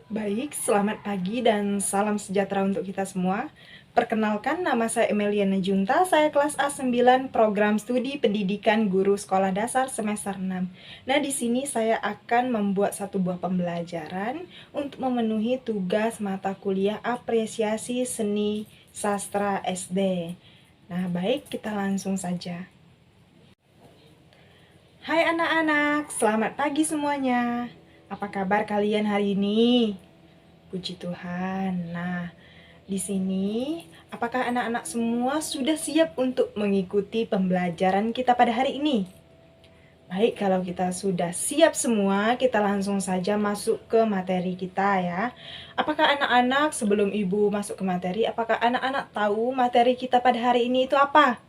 Baik, selamat pagi dan salam sejahtera untuk kita semua. Perkenalkan, nama saya Emeliana Junta, saya kelas A9 Program Studi Pendidikan Guru Sekolah Dasar semester 6. Nah, di sini saya akan membuat satu buah pembelajaran untuk memenuhi tugas mata kuliah Apresiasi Seni Sastra SD. Nah, baik, kita langsung saja. Hai anak-anak, selamat pagi semuanya. Apa kabar kalian hari ini? Puji Tuhan. Nah, di sini apakah anak-anak semua sudah siap untuk mengikuti pembelajaran kita pada hari ini? Baik, kalau kita sudah siap semua, kita langsung saja masuk ke materi kita ya. Apakah anak-anak sebelum Ibu masuk ke materi, apakah anak-anak tahu materi kita pada hari ini itu apa?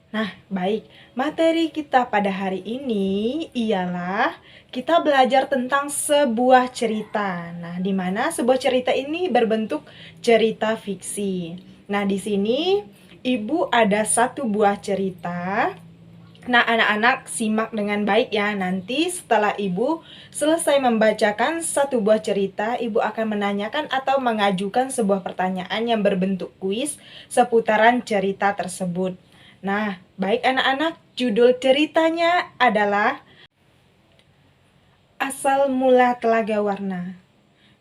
Nah, baik. Materi kita pada hari ini ialah kita belajar tentang sebuah cerita. Nah, di mana sebuah cerita ini berbentuk cerita fiksi. Nah, di sini Ibu ada satu buah cerita. Nah, anak-anak simak dengan baik ya. Nanti setelah Ibu selesai membacakan satu buah cerita, Ibu akan menanyakan atau mengajukan sebuah pertanyaan yang berbentuk kuis seputaran cerita tersebut. Nah, baik anak-anak, judul ceritanya adalah Asal Mula Telaga Warna.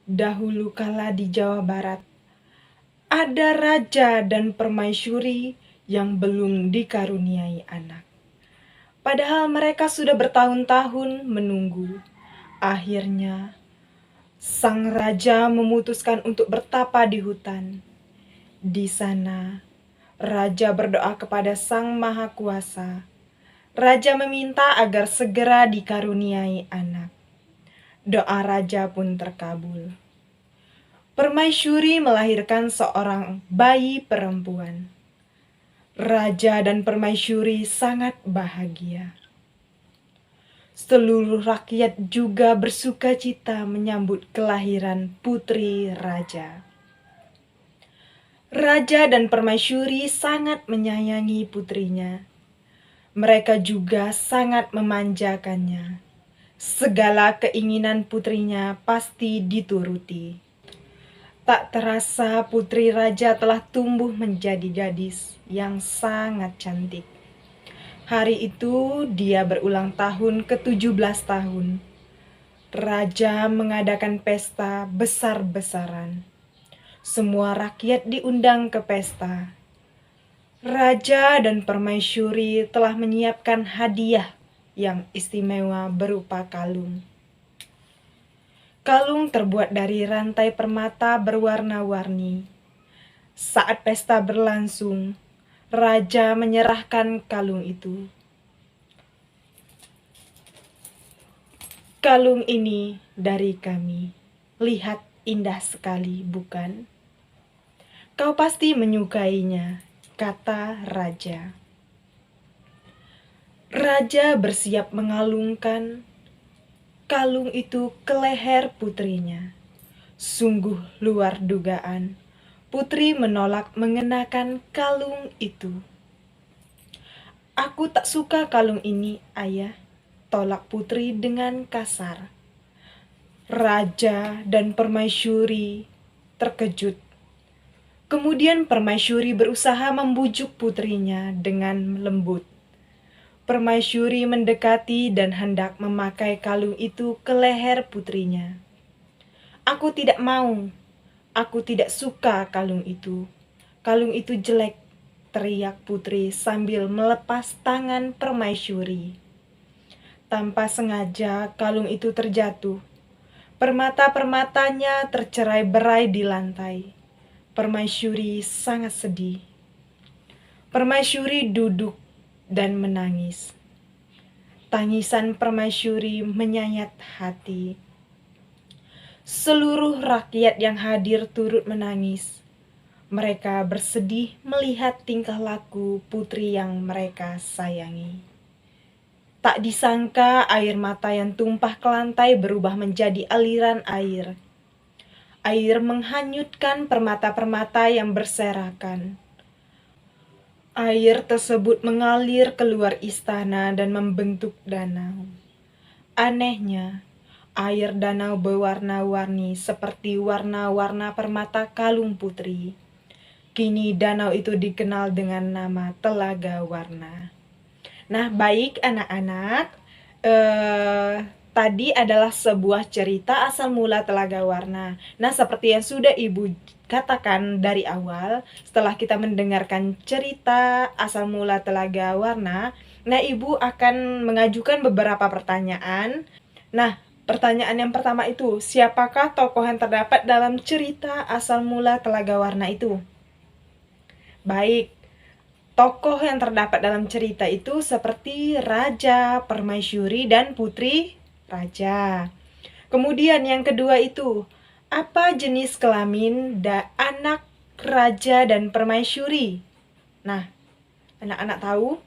Dahulu kala di Jawa Barat, ada raja dan permaisuri yang belum dikaruniai anak. Padahal mereka sudah bertahun-tahun menunggu. Akhirnya, sang raja memutuskan untuk bertapa di hutan. Di sana, raja berdoa kepada Sang Maha Kuasa. Raja meminta agar segera dikaruniai anak. Doa raja pun terkabul. Permaisuri melahirkan seorang bayi perempuan. Raja dan permaisuri sangat bahagia. Seluruh rakyat juga bersuka cita menyambut kelahiran putri raja. Raja dan permaisuri sangat menyayangi putrinya. Mereka juga sangat memanjakannya. Segala keinginan putrinya pasti dituruti. Tak terasa putri raja telah tumbuh menjadi gadis yang sangat cantik. Hari itu dia berulang tahun ke-17 tahun. Raja mengadakan pesta besar-besaran. Semua rakyat diundang ke pesta. Raja dan permaisuri telah menyiapkan hadiah yang istimewa berupa kalung. Kalung terbuat dari rantai permata berwarna-warni. Saat pesta berlangsung, raja menyerahkan kalung itu. Kalung ini dari kami. Lihat, indah sekali, bukan? Kau pasti menyukainya, kata raja. Raja bersiap mengalungkan kalung itu ke leher putrinya. Sungguh luar dugaan. Putri menolak mengenakan kalung itu. Aku tak suka kalung ini, ayah, tolak putri dengan kasar. Raja dan permaisuri terkejut. Kemudian permaisuri berusaha membujuk putrinya dengan lembut. Permaisuri mendekati dan hendak memakai kalung itu ke leher putrinya. Aku tidak mau. Aku tidak suka kalung itu. Kalung itu jelek, teriak putri sambil melepas tangan permaisuri. Tanpa sengaja kalung itu terjatuh. Permata-permatanya tercerai-berai di lantai. Permaisuri sangat sedih. Permaisuri duduk dan menangis. Tangisan permaisuri menyayat hati. Seluruh rakyat yang hadir turut menangis. Mereka bersedih melihat tingkah laku putri yang mereka sayangi. Tak disangka air mata yang tumpah ke lantai berubah menjadi aliran air. Air menghanyutkan permata-permata yang berserakan. Air tersebut mengalir keluar istana dan membentuk danau. Anehnya, air danau berwarna-warni seperti warna-warna permata Kalung Putri. Kini danau itu dikenal dengan nama Telaga Warna. Nah, baik anak-anak, tadi adalah sebuah cerita asal mula Telaga Warna. Nah, seperti yang sudah Ibu katakan dari awal, setelah kita mendengarkan cerita asal mula Telaga Warna, nah Ibu akan mengajukan beberapa pertanyaan. Nah, pertanyaan yang pertama itu, siapakah tokoh yang terdapat dalam cerita asal mula Telaga Warna itu? Baik, tokoh yang terdapat dalam cerita itu seperti raja, permaisuri, dan putri raja. Kemudian yang kedua itu, apa jenis kelamin anak raja dan permaisuri? Nah, anak-anak tahu?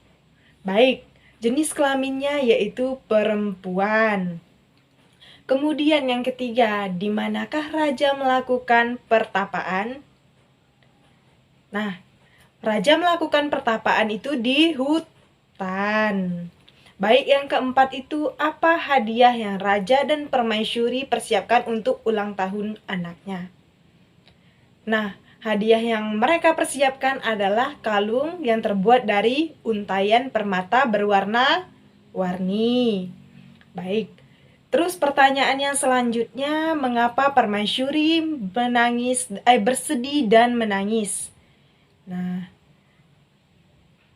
Baik, jenis kelaminnya yaitu perempuan. Kemudian yang ketiga, di manakah raja melakukan pertapaan? Nah, raja melakukan pertapaan itu di hutan. Baik, yang keempat itu, apa hadiah yang raja dan permaisuri persiapkan untuk ulang tahun anaknya? Nah, hadiah yang mereka persiapkan adalah kalung yang terbuat dari untayan permata berwarna-warni. Baik, terus pertanyaan yang selanjutnya, mengapa permaisuri bersedih dan menangis? Nah,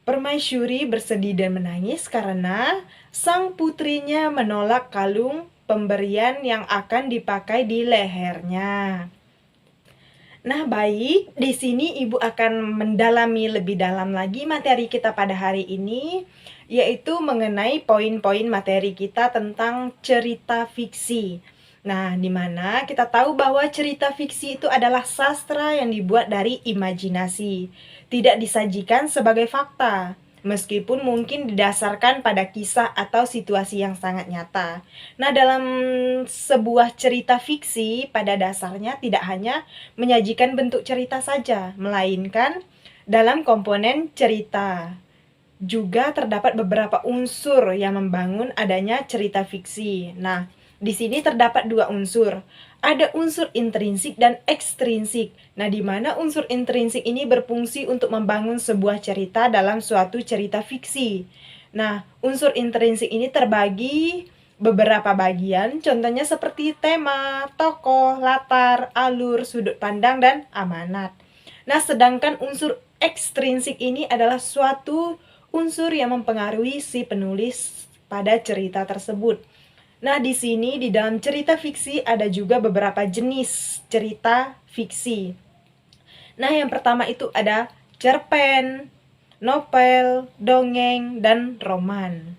permaisuri bersedih dan menangis karena sang putrinya menolak kalung pemberian yang akan dipakai di lehernya. Nah, baik, di sini Ibu akan mendalami lebih dalam lagi materi kita pada hari ini, yaitu mengenai poin-poin materi kita tentang cerita fiksi. Nah, di mana kita tahu bahwa cerita fiksi itu adalah sastra yang dibuat dari imajinasi, tidak disajikan sebagai fakta, meskipun mungkin didasarkan pada kisah atau situasi yang sangat nyata. Nah, dalam sebuah cerita fiksi pada dasarnya tidak hanya menyajikan bentuk cerita saja, melainkan dalam komponen cerita juga terdapat beberapa unsur yang membangun adanya cerita fiksi. Nah, di sini terdapat dua unsur. Ada unsur intrinsik dan ekstrinsik. Nah, di mana unsur intrinsik ini berfungsi untuk membangun sebuah cerita dalam suatu cerita fiksi. Nah, unsur intrinsik ini terbagi beberapa bagian, contohnya seperti tema, tokoh, latar, alur, sudut pandang, dan amanat. Nah, sedangkan unsur ekstrinsik ini adalah suatu unsur yang mempengaruhi si penulis pada cerita tersebut. Nah, di sini di dalam cerita fiksi ada juga beberapa jenis cerita fiksi. Nah, yang pertama itu ada cerpen, novel, dongeng, dan roman.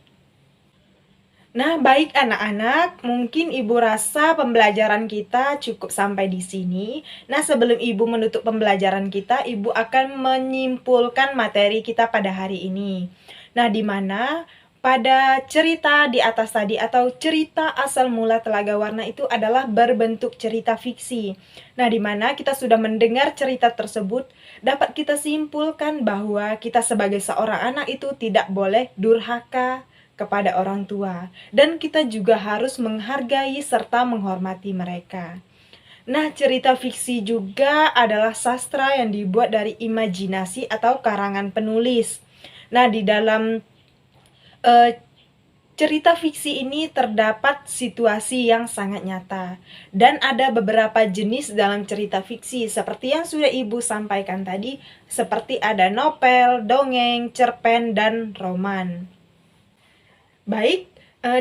Nah, baik anak-anak, mungkin Ibu rasa pembelajaran kita cukup sampai di sini. Nah, sebelum Ibu menutup pembelajaran kita, Ibu akan menyimpulkan materi kita pada hari ini. Nah, di mana pada cerita di atas tadi atau cerita asal mula Telaga Warna itu adalah berbentuk cerita fiksi. Nah, di mana kita sudah mendengar cerita tersebut, dapat kita simpulkan bahwa kita sebagai seorang anak itu tidak boleh durhaka kepada orang tua, dan kita juga harus menghargai serta menghormati mereka. Nah, cerita fiksi juga adalah sastra yang dibuat dari imajinasi atau karangan penulis. Nah, di dalam cerita fiksi ini terdapat situasi yang sangat nyata, dan ada beberapa jenis dalam cerita fiksi seperti yang sudah Ibu sampaikan tadi, seperti ada novel, dongeng, cerpen, dan roman. Baik,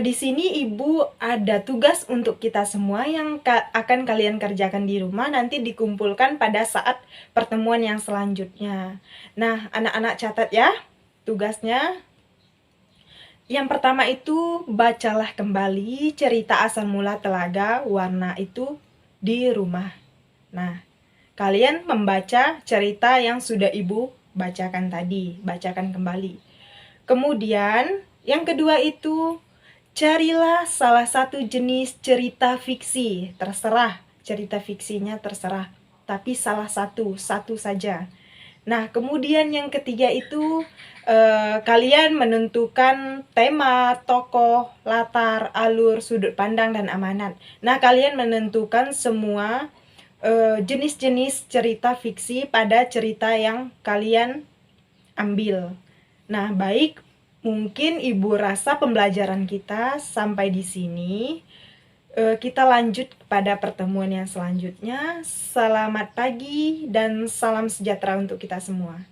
di sini Ibu ada tugas untuk kita semua yang akan kalian kerjakan di rumah, nanti dikumpulkan pada saat pertemuan yang selanjutnya. Nah, anak-anak catat ya tugasnya. Yang pertama itu, bacalah kembali cerita asal mula Telaga Warna itu di rumah. Nah, kalian membaca cerita yang sudah Ibu bacakan tadi, bacakan kembali. Kemudian, yang kedua itu, carilah salah satu jenis cerita fiksi. Terserah, cerita fiksinya terserah, tapi salah satu saja. Nah, kemudian yang ketiga itu kalian menentukan tema, tokoh, latar, alur, sudut pandang, dan amanat. Nah, kalian menentukan semua jenis-jenis cerita fiksi pada cerita yang kalian ambil. Nah, baik, mungkin Ibu rasa pembelajaran kita sampai di sini. Kita lanjut pada pertemuan yang selanjutnya. Selamat pagi dan salam sejahtera untuk kita semua.